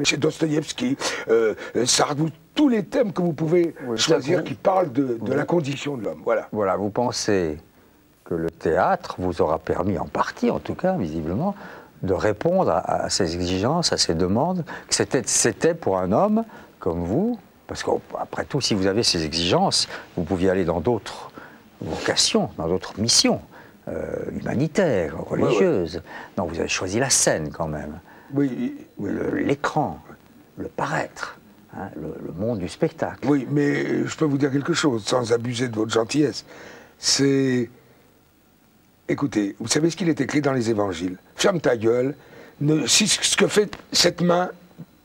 chez Dostoïevski, Sardou, tous les thèmes que vous pouvez choisir qui parlent de la condition de l'homme. Voilà. Voilà, vous pensez que le théâtre vous aura permis, en partie en tout cas, visiblement, de répondre à ces exigences, à ces demandes, que c'était pour un homme comme vous, parce qu'après tout, si vous avez ces exigences, vous pouviez aller dans d'autres vocations, dans d'autres missions, humanitaires, religieuses. Non, vous avez choisi la scène quand même. Oui, l'écran, le paraître, hein, le monde du spectacle. Oui, mais je peux vous dire quelque chose, sans abuser de votre gentillesse. C'est... Écoutez, vous savez ce qu'il est écrit dans les évangiles. Ferme ta gueule. Si ce que fait cette main,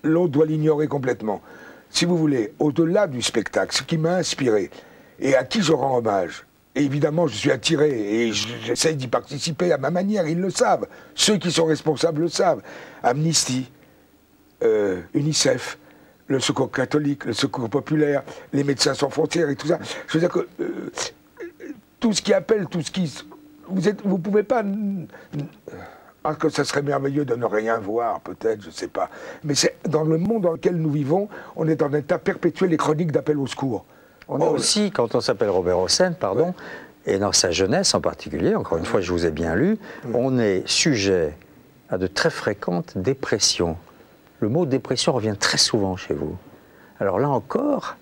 l'autre doit l'ignorer complètement. Si vous voulez, au-delà du spectacle, ce qui m'a inspiré, et à qui je rends hommage, et évidemment, je suis attiré, et j'essaye d'y participer à ma manière, ils le savent. Ceux qui sont responsables le savent. Amnesty, UNICEF, le Secours catholique, le Secours populaire, les Médecins sans frontières et tout ça. Je veux dire que tout ce qui appelle, tout ce qui... Vous pouvez pas... Alors que ça serait merveilleux de ne rien voir, peut-être, je ne sais pas. Mais c'est dans le monde dans lequel nous vivons, on est en état perpétuel les chroniques d'appel au secours. On est aussi, quand on s'appelle Robert Hossein, pardon, et dans sa jeunesse en particulier, encore une fois, je vous ai bien lu, on est sujet à de très fréquentes dépressions. Le mot dépression revient très souvent chez vous. Alors là encore,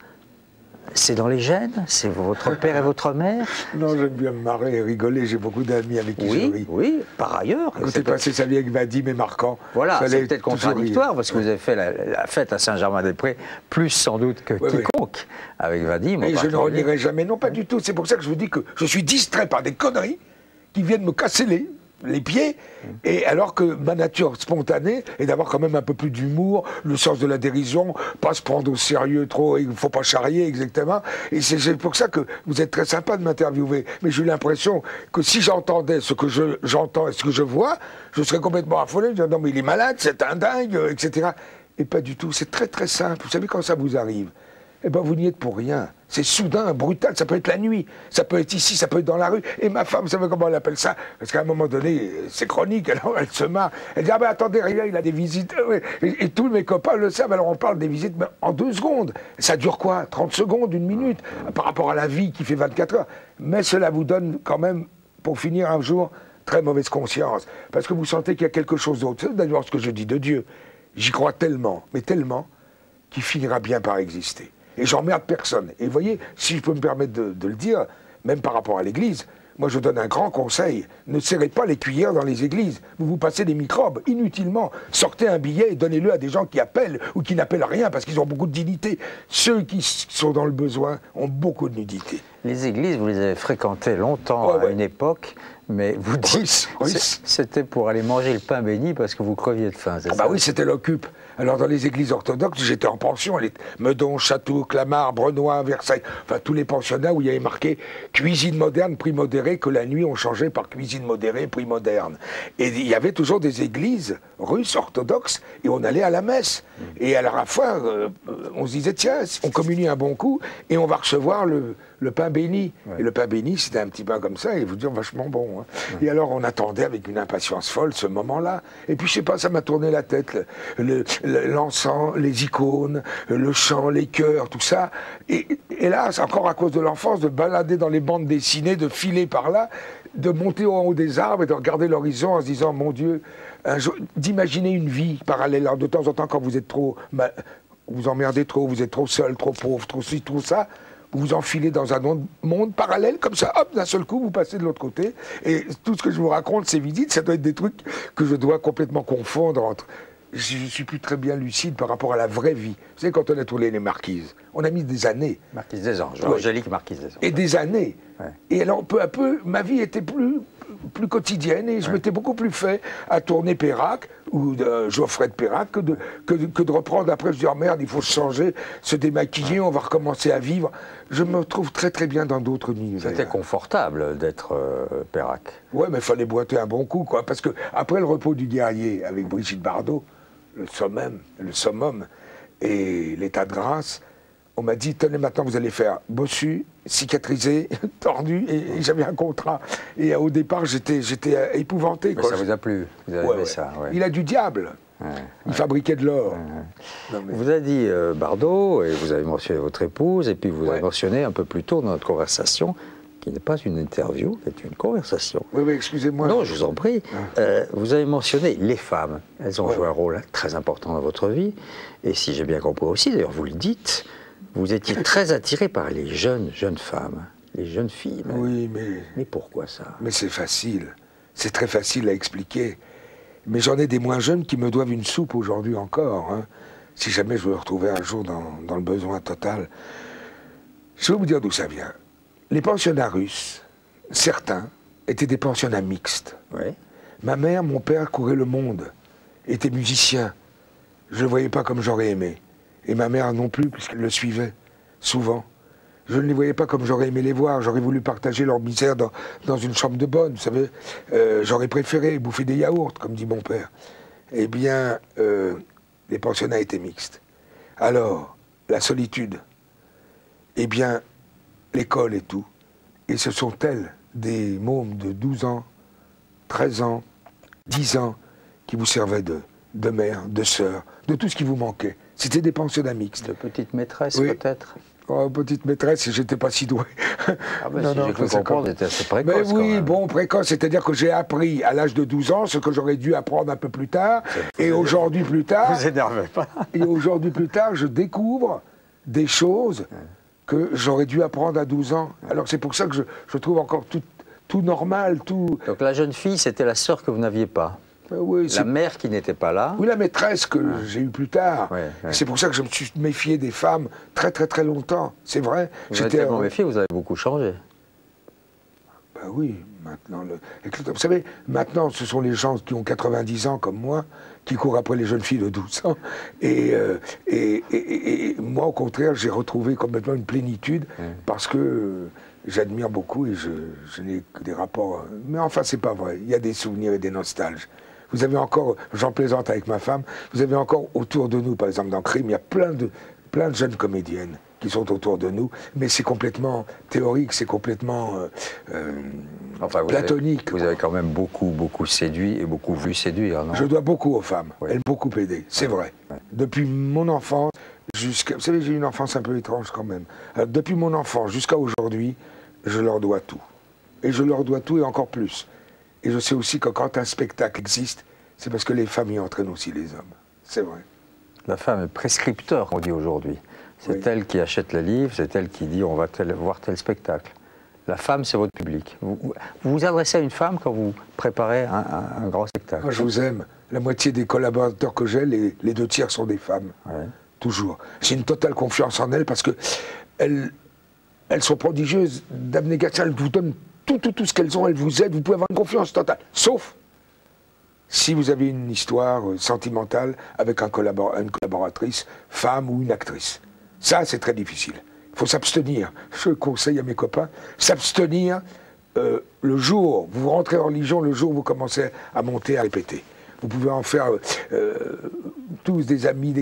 c'est dans les gènes? C'est votre père et votre mère? Non, j'aime bien me marrer et rigoler. J'ai beaucoup d'amis avec qui je ris. Oui, par ailleurs. Quand t'es passé sa vie avec Vadim et Marquand. Voilà, c'est peut-être contradictoire, parce que vous avez fait la fête à Saint-Germain-des-Prés, plus sans doute que quiconque, avec Vadim. Et je ne renierai jamais, non, pas du tout. C'est pour ça que je vous dis que je suis distrait par des conneries qui viennent me casser les pieds, et alors que ma nature spontanée est d'avoir quand même un peu plus d'humour, le sens de la dérision, pas se prendre au sérieux trop, il ne faut pas charrier exactement, et c'est pour ça que vous êtes très sympa de m'interviewer, mais j'ai eu l'impression que si j'entendais ce que j'entends et ce que je vois, je serais complètement affolé, je dirais non mais il est malade, c'est un dingue, etc. Et pas du tout, c'est très très simple, vous savez quand ça vous arrive, eh ben vous n'y êtes pour rien. C'est soudain, brutal, ça peut être la nuit, ça peut être ici, ça peut être dans la rue. Et ma femme, vous savez comment elle appelle ça? Parce qu'à un moment donné, c'est chronique, alors elle se marre. Elle dit, ah ben attendez, rien, il a des visites. Et tous mes copains le savent, alors on parle des visites mais en 2 secondes. Ça dure quoi? 30 secondes, 1 minute, par rapport à la vie qui fait 24 heures. Mais cela vous donne quand même, pour finir un jour, très mauvaise conscience. Parce que vous sentez qu'il y a quelque chose d'autre. C'est d'ailleurs ce que je dis de Dieu. J'y crois tellement, mais tellement, qu'il finira bien par exister. Et j'emmerde personne. Et vous voyez, si je peux me permettre de le dire, même par rapport à l'Église, moi je donne un grand conseil, ne serrez pas les cuillères dans les églises, vous vous passez des microbes, inutilement. Sortez un billet et donnez-le à des gens qui appellent ou qui n'appellent rien parce qu'ils ont beaucoup de dignité. Ceux qui sont dans le besoin ont beaucoup de nudité. Les églises, vous les avez fréquentées longtemps à une époque, mais vous dites c'était pour aller manger le pain béni parce que vous creviez de faim, c'est ça? Bah oui, c'était l'occupe. Alors dans les églises orthodoxes, j'étais en pension, Meudon, Château, Clamart, Brenois, Versailles, enfin tous les pensionnats où il y avait marqué cuisine moderne, prix modéré, que la nuit on changeait par cuisine modérée, prix moderne. Et il y avait toujours des églises russes orthodoxes et on allait à la messe. Et à la fin, on se disait tiens, on communie un bon coup et on va recevoir le pain béni. Et le pain béni, c'était un petit pain comme ça, et vous dire vachement bon. Hein. Et alors on attendait avec une impatience folle ce moment-là. Et puis je sais pas, ça m'a tourné la tête. L'encens, les icônes, le chant, les chœurs, tout ça. Et là, c'est encore à cause de l'enfance, de balader dans les bandes dessinées, de filer par là, de monter en haut des arbres et de regarder l'horizon en se disant, mon Dieu, d'imaginer une vie parallèle. Alors de temps en temps, quand vous êtes trop... vous emmerdez trop, vous êtes trop seul, trop pauvre, trop ci, trop ça, vous vous enfilez dans un monde parallèle, comme ça, hop, d'un seul coup, vous passez de l'autre côté. Et tout ce que je vous raconte, ces visites, ça doit être des trucs que je dois complètement confondre entre... Je ne suis plus très bien lucide par rapport à la vraie vie. Vous savez, quand on a tourné les Marquises, on a mis des années. Marquise des Anges, Angélique Marquise des Anges. Et des années. Ouais. Et alors, peu à peu, ma vie était plus quotidienne et je m'étais beaucoup plus fait à tourner Perrac ou Geoffrey de Perrac que de reprendre après. Je dis, oh merde, il faut se changer, se démaquiller, on va recommencer à vivre. Je me trouve très très bien dans d'autres univers. C'était confortable d'être Perrac. Ouais, mais il fallait boiter un bon coup, quoi. Parce que après le repos du guerrier avec Brigitte Bardot, le summum et l'état de grâce, on m'a dit, tenez, maintenant vous allez faire bossu, cicatrisé, tordu, et j'avais un contrat. Et au départ, j'étais épouvanté. Mais ça vous a plu, vous avez fait ça. Ouais. Il a du diable. Il fabriquait de l'or. Vous avez dit Bardot, et vous avez mentionné votre épouse, et puis vous avez mentionné un peu plus tôt dans notre conversation, qui n'est pas une interview, qui est une conversation. Oui, oui, excusez-moi. Non, je vous en prie. Vous avez mentionné les femmes. Elles ont joué un rôle très important dans votre vie. Et si j'ai bien compris aussi, d'ailleurs vous le dites, vous étiez très attiré par les jeunes femmes, les jeunes filles. Même. Oui, mais pourquoi ça? Mais c'est facile. C'est très facile à expliquer. Mais j'en ai des moins jeunes qui me doivent une soupe aujourd'hui encore. Hein, si jamais je veux me retrouver un jour dans le besoin total. Je vais vous dire d'où ça vient. Les pensionnats russes, certains, étaient des pensionnats mixtes. Oui. Ma mère, mon père couraient le monde, étaient musiciens. Je ne le voyais pas comme j'aurais aimé. Et ma mère non plus, puisqu'elle le suivait, souvent. Je ne les voyais pas comme j'aurais aimé les voir. J'aurais voulu partager leur misère dans une chambre de bonne, vous savez. J'aurais préféré bouffer des yaourts, comme dit mon père. Eh bien, les pensionnats étaient mixtes. Alors, la solitude, eh bien, l'école et tout. Et ce sont elles, des mômes de 12 ans, 13 ans, 10 ans, qui vous servaient de mère, de sœur, de tout ce qui vous manquait. C'était des pensionnats mixtes. De petites maîtresses, peut-être? Oh, petite maîtresse, j'étais pas si doué. Ah ben, non, si j'ai cru comprendre, c'était assez précoce. Mais oui, bon, précoce, c'est-à-dire que j'ai appris à l'âge de 12 ans ce que j'aurais dû apprendre un peu plus tard. Et aujourd'hui plus tard... Vous énervez pas. Et aujourd'hui plus tard, je découvre des choses que j'aurais dû apprendre à 12 ans. Alors c'est pour ça que je trouve encore tout normal, tout... Donc la jeune fille, c'était la sœur que vous n'aviez pas? Oui, la mère qui n'était pas là? Oui, la maîtresse que j'ai eue plus tard. C'est pour ça que je me suis méfié des femmes très très très longtemps. C'est vrai. Vous êtes tellement méfié, vous avez beaucoup changé. Ben oui, maintenant... Vous savez, maintenant, ce sont les gens qui ont 90 ans comme moi qui courent après les jeunes filles de 12 ans. Et moi, au contraire, j'ai retrouvé complètement une plénitude parce que j'admire beaucoup et je n'ai que des rapports... Mais enfin, c'est pas vrai. Il y a des souvenirs et des nostalges. Vous avez encore, j'en plaisante avec ma femme, vous avez encore autour de nous, par exemple dans Crime, il y a plein de jeunes comédiennes qui sont autour de nous, mais c'est complètement théorique, c'est complètement platonique. Vous avez quand même beaucoup séduit et beaucoup vu séduire, non? Je dois beaucoup aux femmes, elles m'ont beaucoup aidé, c'est vrai. Depuis mon enfance jusqu'à... Vous savez, j'ai une enfance un peu étrange quand même. Alors, depuis mon enfance jusqu'à aujourd'hui, je leur dois tout. Et je leur dois tout et encore plus. Et je sais aussi que quand un spectacle existe, c'est parce que les familles entraînent aussi les hommes. C'est vrai. La femme est prescripteur, on dit aujourd'hui. C'est elle qui achète les livres, c'est elle qui dit on va voir tel spectacle. La femme, c'est votre public. Vous vous adressez à une femme quand vous préparez un grand spectacle? Moi, je vous aime. La moitié des collaborateurs que j'ai, les 2 tiers sont des femmes. Toujours. J'ai une totale confiance en elles parce que elles sont prodigieuses d'abnégation. Elles vous donnent tout ce qu'elles ont, elles vous aident, vous pouvez avoir une confiance totale. Sauf si vous avez une histoire sentimentale avec une collaboratrice, femme ou une actrice. Ça, c'est très difficile. Il faut s'abstenir. Je conseille à mes copains, s'abstenir le jour, vous rentrez en religion, le jour où vous commencez à monter, à répéter. Vous pouvez en faire tous des amis,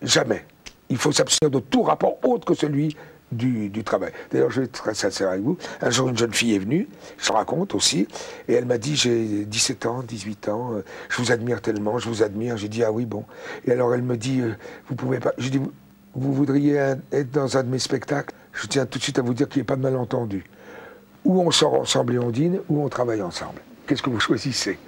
jamais. Il faut s'abstenir de tout rapport autre que celui du travail. D'ailleurs, je vais être très sincère avec vous. Un jour, une jeune fille est venue, je raconte aussi, et elle m'a dit, j'ai 17 ans, 18 ans, je vous admire tellement, je vous admire. J'ai dit, ah oui, bon. Et alors, elle me dit, vous pouvez pas... Je dis, vous voudriez être dans un de mes spectacles? Je tiens tout de suite à vous dire qu'il n'y ait pas de malentendu. Ou on sort ensemble et on dîne, ou on travaille ensemble. Qu'est-ce que vous choisissez?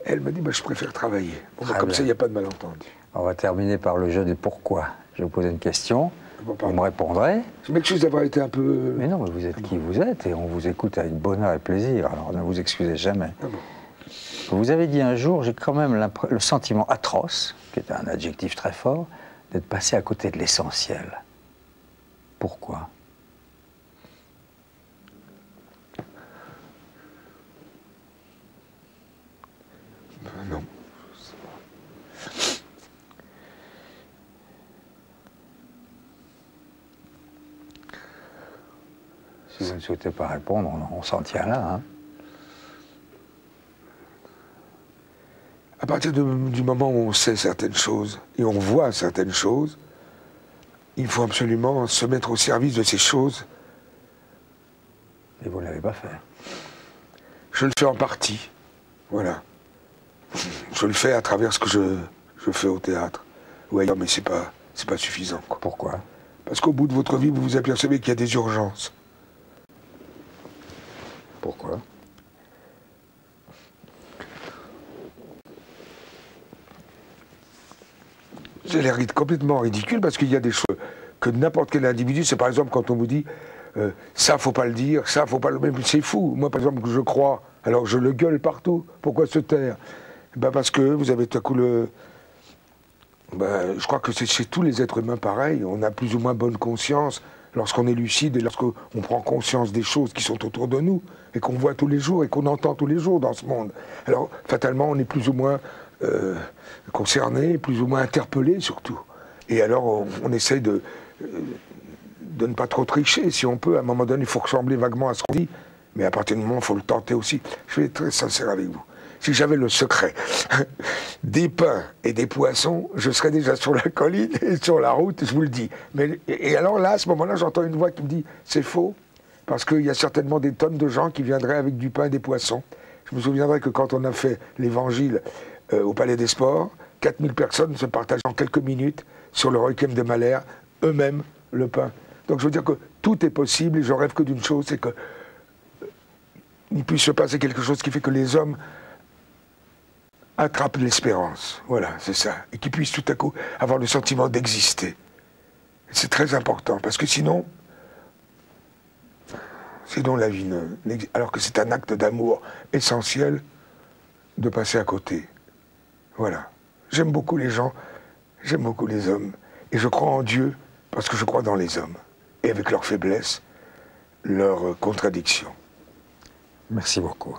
Elle me dit, bah, je préfère travailler. Bon, bah, comme ça, il n'y a pas de malentendu. On va terminer par le jeu de pourquoi. Je vais vous poser une question. Vous me répondrez. Je m'excuse d'avoir été un peu... Mais non, mais vous êtes qui vous êtes et on vous écoute avec bonheur et plaisir, alors ne vous excusez jamais. Ah bon. Vous avez dit un jour, j'ai quand même le sentiment atroce, qui est un adjectif très fort, d'être passé à côté de l'essentiel. Pourquoi? Non. Si vous ne souhaitez pas répondre, on s'en tient là. Hein. À partir du moment où on sait certaines choses et on voit certaines choses, il faut absolument se mettre au service de ces choses. Et vous ne l'avez pas fait. Je le fais en partie, voilà. Je le fais à travers ce que je je fais au théâtre ou ailleurs, mais c'est pas suffisant, quoi. Pourquoi? Parce qu'au bout de votre vie, vous vous apercevez qu'il y a des urgences. Pourquoi? J'ai l'air complètement ridicule parce qu'il y a des choses que n'importe quel individu, c'est par exemple quand on vous dit ça faut pas le dire, ça faut pas le... Mais c'est fou. Moi par exemple, je crois, alors je le gueule partout. Pourquoi se taire? Ben parce que vous avez tout à coup le... Ben, je crois que c'est chez tous les êtres humains pareil. On a plus ou moins bonne conscience lorsqu'on est lucide et lorsqu'on prend conscience des choses qui sont autour de nous et qu'on voit tous les jours et qu'on entend tous les jours dans ce monde. Alors fatalement, on est plus ou moins concerné, plus ou moins interpellé surtout. Et alors on essaye de ne pas trop tricher si on peut. À un moment donné, il faut ressembler vaguement à ce qu'on dit, mais à partir du moment, il faut le tenter aussi. Je vais être très sincère avec vous. Si j'avais le secret des pains et des poissons, je serais déjà sur la colline et sur la route, je vous le dis. Mais, et alors là, à ce moment-là, j'entends une voix qui me dit « c'est faux », parce qu'il y a certainement des tonnes de gens qui viendraient avec du pain et des poissons. Je me souviendrai que quand on a fait l'évangile au Palais des Sports, 4000 personnes se partagent en quelques minutes sur le requiem de Mahler, eux-mêmes, le pain. Donc je veux dire que tout est possible et je rêve que d'une chose, c'est qu'il puisse se passer quelque chose qui fait que les hommes attrape l'espérance, voilà, c'est ça, et qu'ils puissent tout à coup avoir le sentiment d'exister. C'est très important, parce que sinon la vie alors que c'est un acte d'amour essentiel de passer à côté. Voilà. J'aime beaucoup les gens, j'aime beaucoup les hommes, et je crois en Dieu parce que je crois dans les hommes, et avec leurs faiblesses, leurs contradictions. Merci beaucoup.